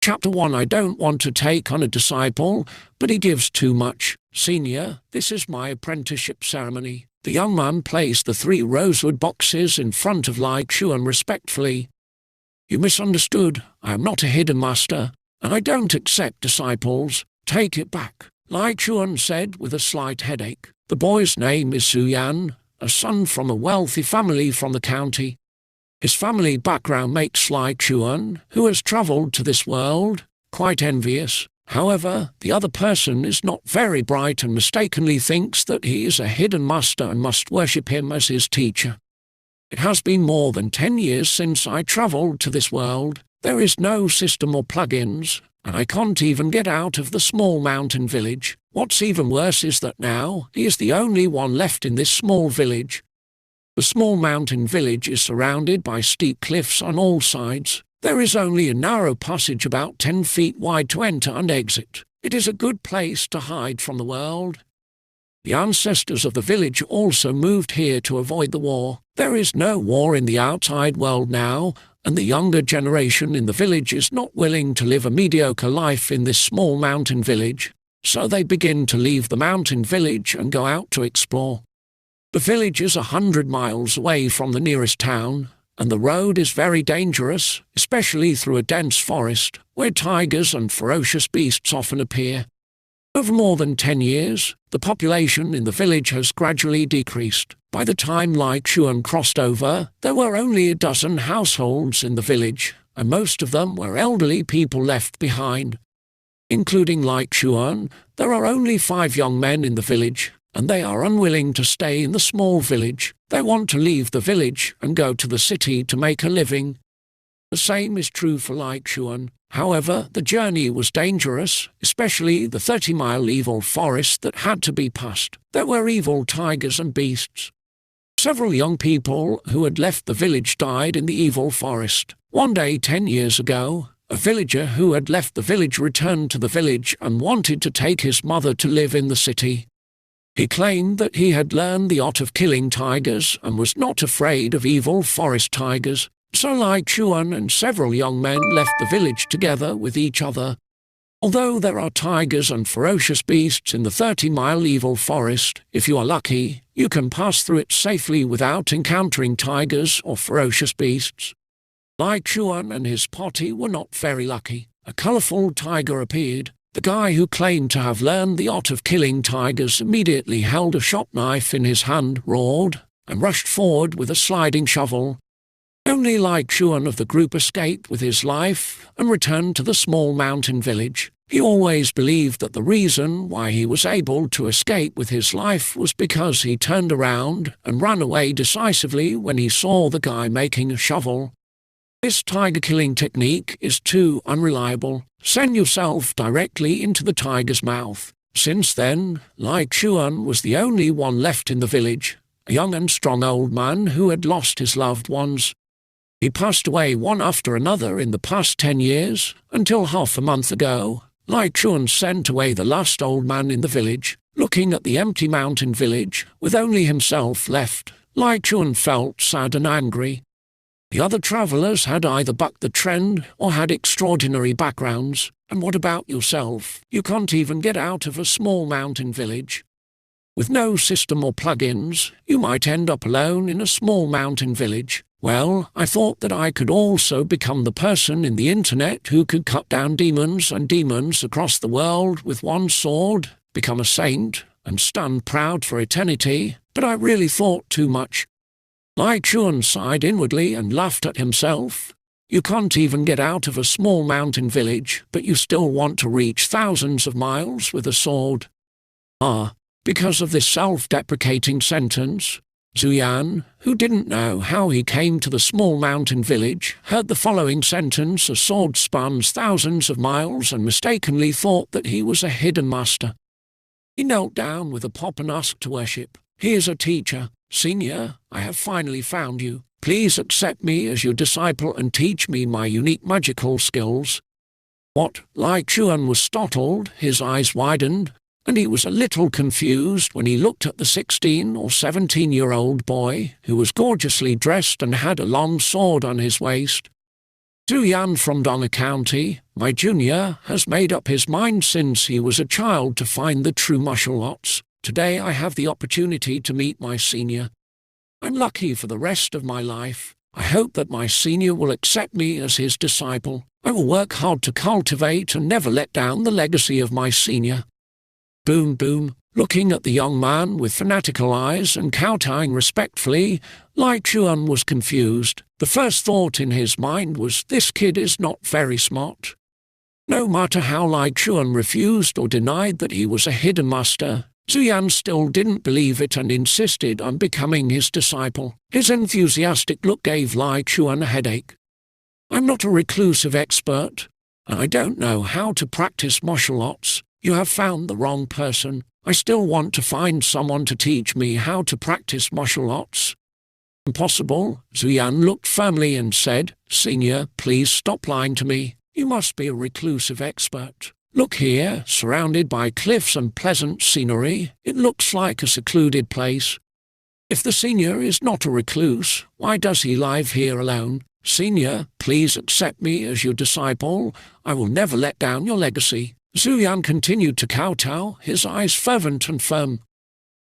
Chapter 1. I don't want to take on a disciple, but he gives too much. Senior, this is my apprenticeship ceremony. The young man placed the 3 rosewood boxes in front of Lai Chuan respectfully. You misunderstood. I am not a hidden master, and I don't accept disciples. Take it back, Lai Chuan said with a slight headache. The boy's name is Su Yan, a son from a wealthy family from the county. His family background makes Lai Chuan, who has travelled to this world, quite envious. However, the other person is not very bright and mistakenly thinks that he is a hidden master and must worship him as his teacher. It has been more than 10 years since I travelled to this world. There is no system or plugins, and I can't even get out of the small mountain village. What's even worse is that now he is the only one left in this small village. The small mountain village is surrounded by steep cliffs on all sides. There is only a narrow passage about 10 feet wide to enter and exit. It is a good place to hide from the world. The ancestors of the village also moved here to avoid the war. There is no war in the outside world now, and the younger generation in the village is not willing to live a mediocre life in this small mountain village, so they begin to leave the mountain village and go out to explore. The village is 100 miles away from the nearest town, and the road is very dangerous, especially through a dense forest, where tigers and ferocious beasts often appear. Over more than 10 years, the population in the village has gradually decreased. By the time Lai Chuan crossed over, there were only a dozen households in the village, and most of them were elderly people left behind. Including Lai Chuan, there are only 5 young men in the village, and they are unwilling to stay in the small village. They want to leave the village and go to the city to make a living. The same is true for Lai Chuan. However, the journey was dangerous, especially the 30-mile evil forest that had to be passed. There were evil tigers and beasts. Several young people who had left the village died in the evil forest. One day 10 years ago, a villager who had left the village returned to the village and wanted to take his mother to live in the city. He claimed that he had learned the art of killing tigers and was not afraid of evil forest tigers. So Lai Chuan and several young men left the village together with each other. Although there are tigers and ferocious beasts in the 30-mile evil forest, if you are lucky, you can pass through it safely without encountering tigers or ferocious beasts. Lai Chuan and his party were not very lucky. A colourful tiger appeared. The guy who claimed to have learned the art of killing tigers immediately held a sharp knife in his hand, roared, and rushed forward with a sliding shovel. Only Lai Chuan of the group escaped with his life and returned to the small mountain village. He always believed that the reason why he was able to escape with his life was because he turned around and ran away decisively when he saw the guy making a shovel. This tiger-killing technique is too unreliable. Send yourself directly into the tiger's mouth. Since then, Lai Chuan was the only one left in the village, a young and strong old man who had lost his loved ones. He passed away one after another in the past 10 years, until half a month ago, Lai Chuan sent away the last old man in the village. Looking at the empty mountain village, with only himself left, Lai Chuan felt sad and angry. The other travellers had either bucked the trend or had extraordinary backgrounds. And what about yourself? You can't even get out of a small mountain village. With no system or plugins, you might end up alone in a small mountain village. Well, I thought that I could also become the person in the internet who could cut down demons and demons across the world with one sword, become a saint, and stand proud for eternity, but I really thought too much. Lai Chuan sighed inwardly and laughed at himself. You can't even get out of a small mountain village, but you still want to reach thousands of miles with a sword. Because of this self-deprecating sentence, Su Yan, who didn't know how he came to the small mountain village, heard the following sentence: a sword spans thousands of miles, and mistakenly thought that he was a hidden master. He knelt down with a pop and asked to worship. Here's a teacher. Senior, I have finally found you. Please accept me as your disciple and teach me my unique magical skills. What? Lai Chuan was startled, his eyes widened, and he was a little confused when he looked at the 16 or 17-year-old boy, who was gorgeously dressed and had a long sword on his waist. Zhu Yan from Dong County, my junior, has made up his mind since he was a child to find the true martial arts. Today I have the opportunity to meet my senior. I'm lucky for the rest of my life. I hope that my senior will accept me as his disciple. I will work hard to cultivate and never let down the legacy of my senior. Boom, boom. Looking at the young man with fanatical eyes and kowtowing respectfully, Lai Chuan was confused. The first thought in his mind was, this kid is not very smart. No matter how Lai Chuan refused or denied that he was a hidden master, Zhu Yan still didn't believe it and insisted on becoming his disciple. His enthusiastic look gave Lai Chuan a headache. I'm not a reclusive expert, and I don't know how to practice martial arts. You have found the wrong person. I still want to find someone to teach me how to practice martial arts. Impossible. Zhu Yan looked firmly and said, Senior, please stop lying to me. You must be a reclusive expert. Look here, surrounded by cliffs and pleasant scenery, it looks like a secluded place. If the senior is not a recluse, why does he live here alone? Senior, please accept me as your disciple. I will never let down your legacy. Zhu Yan continued to kowtow, his eyes fervent and firm.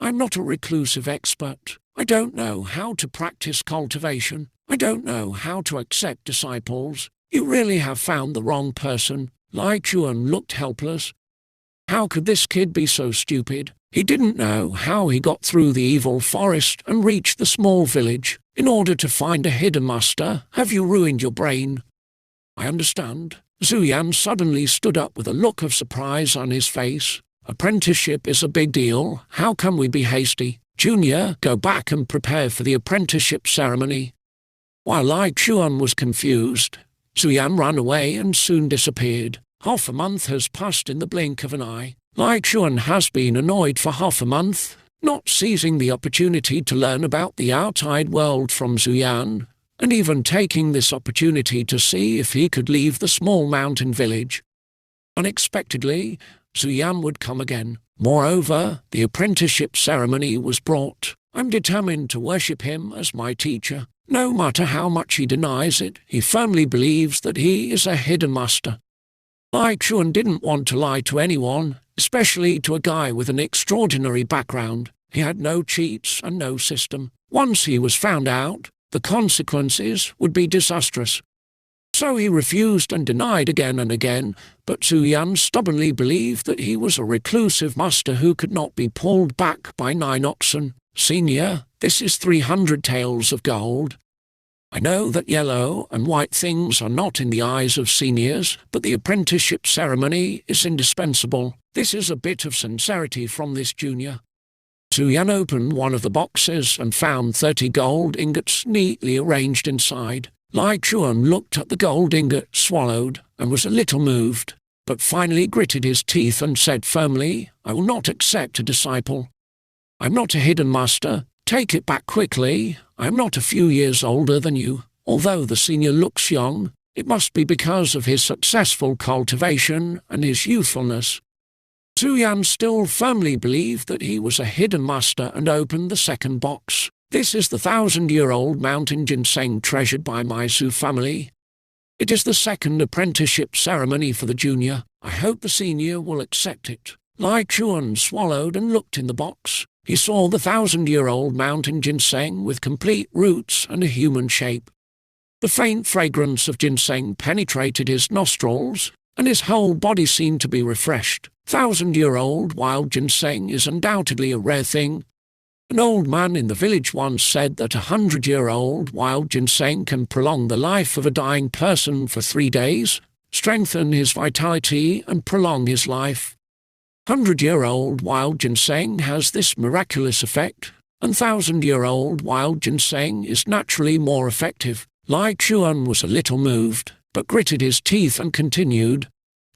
I'm not a reclusive expert. I don't know how to practice cultivation. I don't know how to accept disciples. You really have found the wrong person. Lai Chuan looked helpless. How could this kid be so stupid? He didn't know how he got through the evil forest and reached the small village. In order to find a hidden master, have you ruined your brain? I understand. Zhu Yan suddenly stood up with a look of surprise on his face. Apprenticeship is a big deal. How can we be hasty? Junior, go back and prepare for the apprenticeship ceremony. While Lai Chuan was confused, Zhu Yan ran away and soon disappeared. Half a month has passed in the blink of an eye. Lai Chuan has been annoyed for half a month, not seizing the opportunity to learn about the outside world from Zhu Yan, and even taking this opportunity to see if he could leave the small mountain village. Unexpectedly, Zhu Yan would come again. Moreover, the apprenticeship ceremony was brought. I'm determined to worship him as my teacher. No matter how much he denies it, he firmly believes that he is a hidden master. Lai Chuan didn't want to lie to anyone, especially to a guy with an extraordinary background. He had no cheats and no system. Once he was found out, the consequences would be disastrous. So he refused and denied again and again, but Zhu Yan stubbornly believed that he was a reclusive master who could not be pulled back by 9 oxen. Senior, this is 300 taels of gold. I know that yellow and white things are not in the eyes of seniors, but the apprenticeship ceremony is indispensable. This is a bit of sincerity from this junior. Zhu Yan opened one of the boxes and found 30 gold ingots neatly arranged inside. Lai Chuan looked at the gold ingot, swallowed, and was a little moved, but finally gritted his teeth and said firmly, I will not accept a disciple. I'm not a hidden master. Take it back quickly. I am not a few years older than you. Although the senior looks young, it must be because of his successful cultivation and his youthfulness. Zhu Yan still firmly believed that he was a hidden master and opened the second box. This is the 1,000-year-old mountain ginseng treasured by my Zhu family. It is the second apprenticeship ceremony for the junior. I hope the senior will accept it. Lai Chuan swallowed and looked in the box. He saw the 1,000-year-old mountain ginseng with complete roots and a human shape. The faint fragrance of ginseng penetrated his nostrils, and his whole body seemed to be refreshed. 1,000-year-old wild ginseng is undoubtedly a rare thing. An old man in the village once said that 100-year-old wild ginseng can prolong the life of a dying person for 3 days, strengthen his vitality and prolong his life. 100-year-old wild ginseng has this miraculous effect, and 1,000-year-old wild ginseng is naturally more effective. Lai Chuan was a little moved, but gritted his teeth and continued,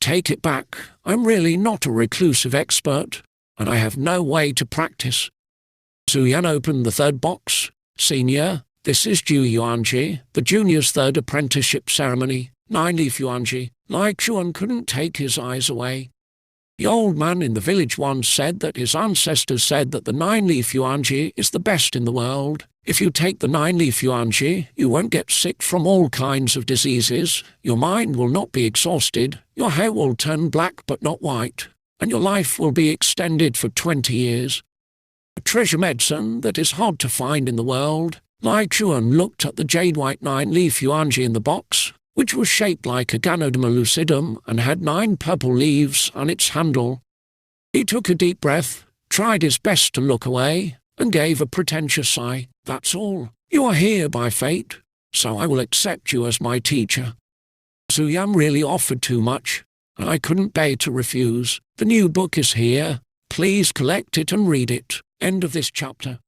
Take it back. I'm really not a reclusive expert, and I have no way to practice. Zhu Yan opened the third box. Senior, this is Ju Yuanji, the junior's third apprenticeship ceremony. 9-leaf Yuanji. Lai Chuan couldn't take his eyes away. The old man in the village once said that his ancestors said that the 9-leaf yuanji is the best in the world. If you take the 9-leaf yuanji, you won't get sick from all kinds of diseases, your mind will not be exhausted, your hair will turn black but not white, and your life will be extended for 20 years. A treasure medicine that is hard to find in the world. Lai Chuan looked at the jade-white 9-leaf yuanji in the box, which was shaped like a Ganoderma lucidum and had 9 purple leaves on its handle. He took a deep breath, tried his best to look away, and gave a pretentious sigh. That's all. You are here by fate, so I will accept you as my teacher. Zhu Yan really offered too much, and I couldn't bear to refuse. The new book is here. Please collect it and read it. End of this chapter.